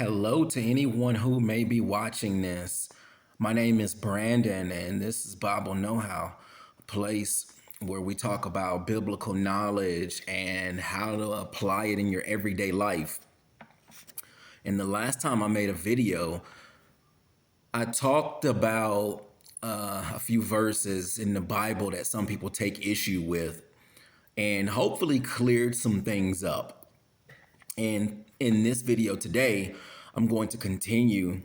Hello to anyone who may be watching this. My name is Brandon, and this is Bible Know How, a place where we talk about biblical knowledge and how to apply it in your everyday life. And the last time I made a video, I talked about a few verses in the Bible that some people take issue with, and hopefully cleared some things up. And in this video today, I'm going to continue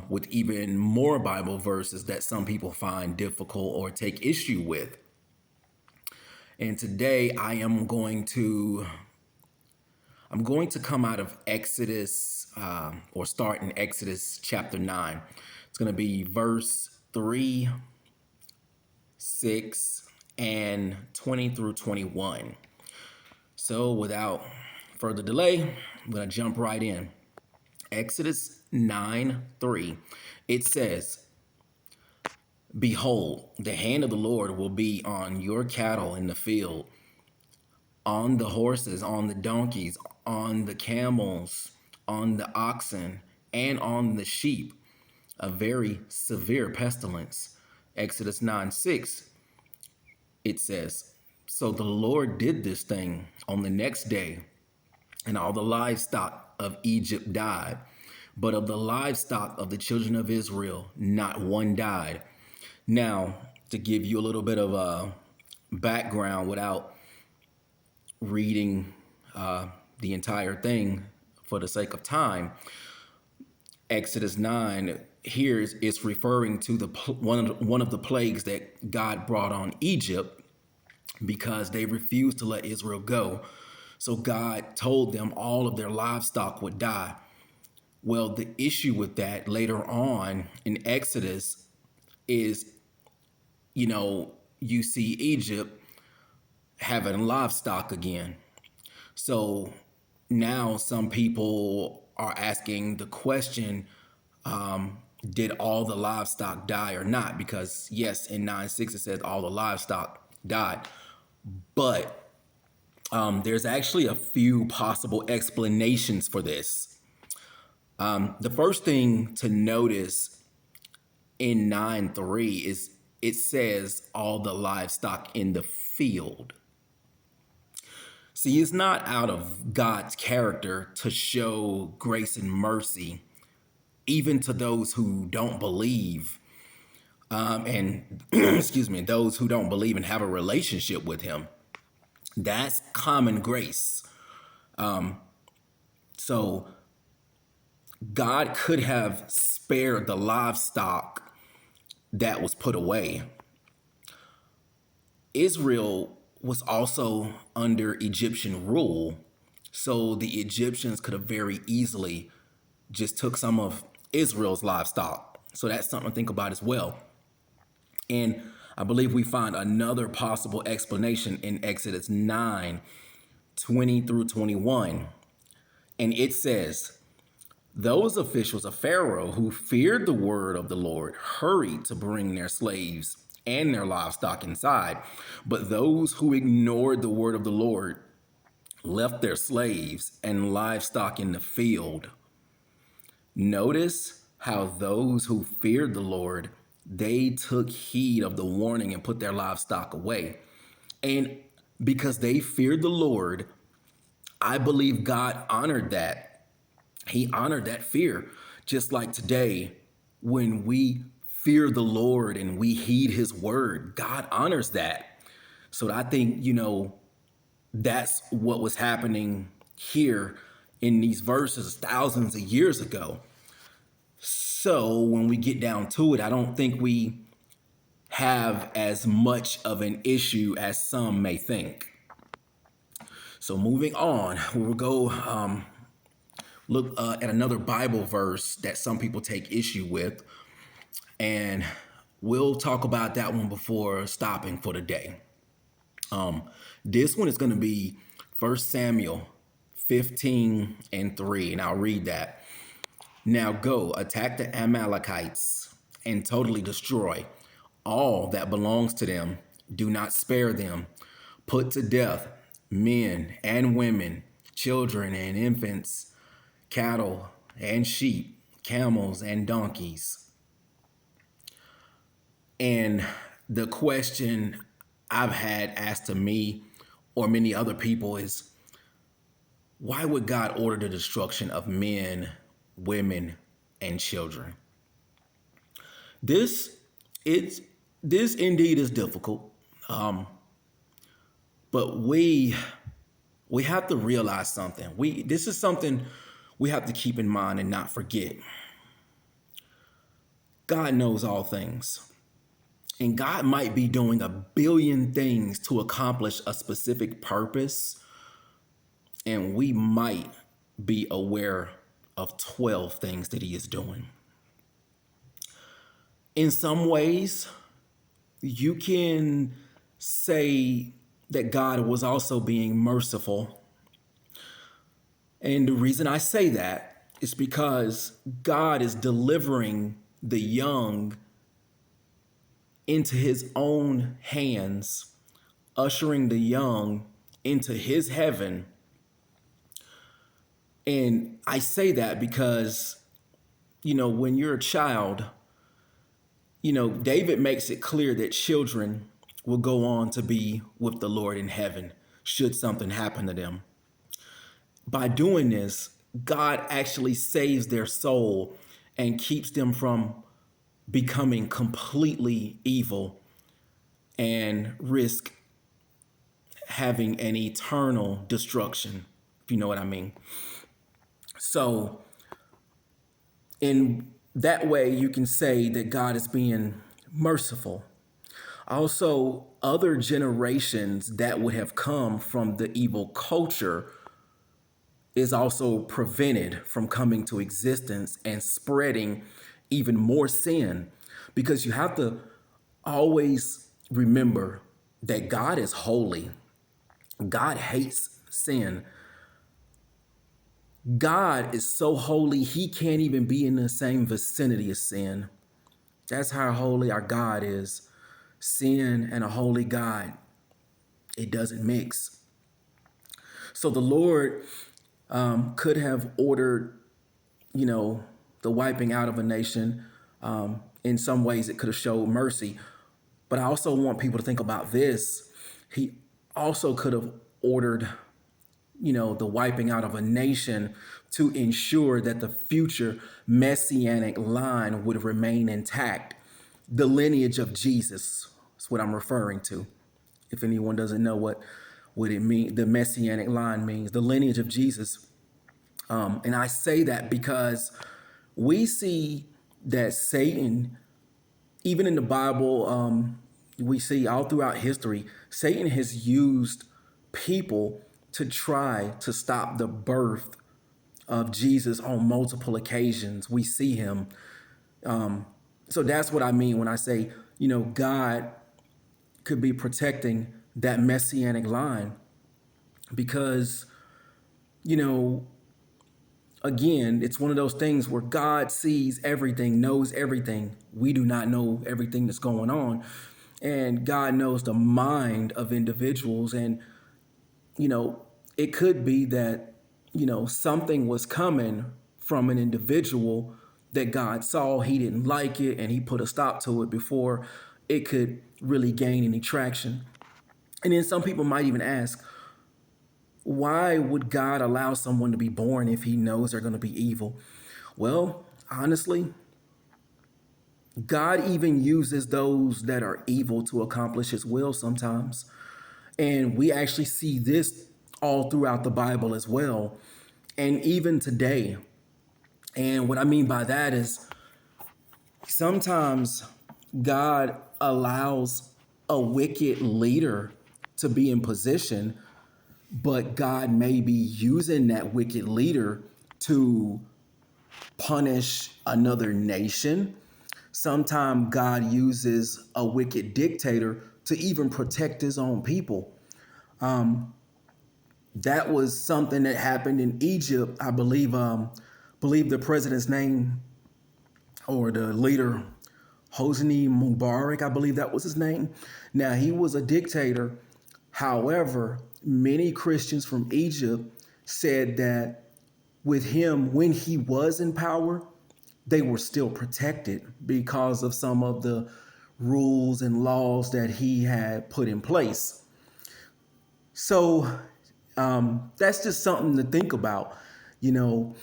with even more Bible verses that some people find difficult or take issue with. And today I'm going to come out of Exodus or start in Exodus chapter 9. It's going to be verse 3, 6, and 20 through 21. So without further delay, I'm going to jump right in. Exodus 9:3. It says, "Behold, the hand of the Lord will be on your cattle in the field, on the horses, on the donkeys, on the camels, on the oxen, and on the sheep, a very severe pestilence." Exodus 9:6. It says, "So the Lord did this thing on the next day, and all the livestock of Egypt died. But of the livestock of the children of Israel, not one died." Now, to give you a little bit of a background without reading the entire thing for the sake of time, Exodus 9 here is referring to one of the plagues that God brought on Egypt because they refused to let Israel go. So God told them all of their livestock would die. Well, the issue with that later on in Exodus is, you see Egypt having livestock again. So now some people are asking the question, did all the livestock die or not? Because yes, in 9:6 it says all the livestock died. But there's actually a few possible explanations for this. The first thing to notice in 9:3 is it says all the livestock in the field. See, it's not out of God's character to show grace and mercy, even to those who don't believe, and excuse me, those who don't believe and have a relationship with Him. That's common grace. So God could have spared the livestock that was put away. Israel was also under Egyptian rule, so the Egyptians could have very easily just took some of Israel's livestock. So that's something to think about as well. And I believe we find another possible explanation in Exodus 9:20 through 21. And it says, "Those officials of Pharaoh who feared the word of the Lord hurried to bring their slaves and their livestock inside. But those who ignored the word of the Lord left their slaves and livestock in the field." Notice how those who feared the Lord, they took heed of the warning and put their livestock away. And because they feared the Lord, I believe God honored that. He honored that fear. Just like today, when we fear the Lord and we heed His word, God honors that. So I think, that's what was happening here in these verses thousands of years ago. So when we get down to it, I don't think we have as much of an issue as some may think. So moving on, we'll go look at another Bible verse that some people take issue with, and we'll talk about that one before stopping for the day. This one is going to be 1 Samuel 15:3, and I'll read that. "Now go, attack the Amalekites and totally destroy all that belongs to them. Do not spare them. Put to death men and women, children and infants, cattle and sheep, camels and donkeys. And the question I've had asked to me or many other people is, why would God order the destruction of men, women, and children? This it's this indeed is difficult, um, but we have to realize something. This is something we have to keep in mind and not forget. God knows all things. And God might be doing a billion things to accomplish a specific purpose, and we might be aware of 12 things that he is doing. In some ways, you can say that God was also being merciful. And the reason I say that is because God is delivering the young into his own hands, ushering the young into his heaven. And I say that because, when you're a child, David makes it clear that children will go on to be with the Lord in heaven should something happen to them. By doing this, God actually saves their soul and keeps them from becoming completely evil and risk having an eternal destruction, if you know what I mean. So, in that way, you can say that God is being merciful. Also, other generations that would have come from the evil culture is also prevented from coming to existence and spreading even more sin, because you have to always remember that God is holy. God hates sin. God is so holy, he can't even be in the same vicinity as sin. That's how holy our God is. Sin and a holy God, it doesn't mix. So the Lord could have ordered, the wiping out of a nation. In some ways, it could have showed mercy. But I also want people to think about this. He also could have ordered, the wiping out of a nation to ensure that the future messianic line would remain intact. The lineage of Jesus is what I'm referring to. If anyone doesn't know what it means, the messianic line means, the lineage of Jesus. And I say that because we see that Satan, even in the Bible, we see all throughout history, Satan has used people to try to stop the birth of Jesus on multiple occasions. We see him. So that's what I mean when I say, God could be protecting that messianic line because, again, it's one of those things where God sees everything, knows everything. We do not know everything that's going on. And God knows the mind of individuals. And, it could be that, something was coming from an individual that God saw, he didn't like it, and he put a stop to it before it could really gain any traction. And then some people might even ask, why would God allow someone to be born if he knows they're going to be evil? Well, honestly, God even uses those that are evil to accomplish his will sometimes. And we actually see this all throughout the Bible as well. And even today. And what I mean by that is sometimes God allows a wicked leader to be in position, but God may be using that wicked leader to punish another nation. Sometimes God uses a wicked dictator to even protect his own people. That was something that happened in Egypt. I believe the president's name or the leader, Hosni Mubarak, I believe that was his name. Now, he was a dictator. However, many Christians from Egypt said that with him, when he was in power, they were still protected because of some of the rules and laws that he had put in place. So that's just something to think about. You know,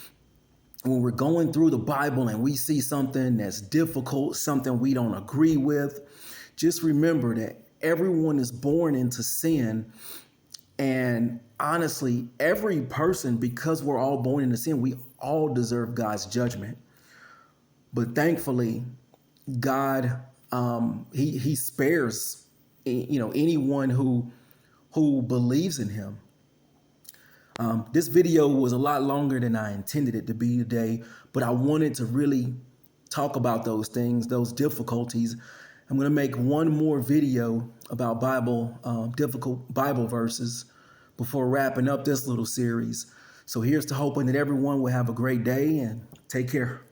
when we're going through the Bible and we see something that's difficult, something we don't agree with, just remember that everyone is born into sin. And honestly, every person, because we're all born into sin, we all deserve God's judgment. But thankfully, God, he spares, anyone who believes in him. This video was a lot longer than I intended it to be today, but I wanted to really talk about those things, those difficulties. I'm going to make one more video about difficult Bible verses before wrapping up this little series. So here's to hoping that everyone will have a great day and take care.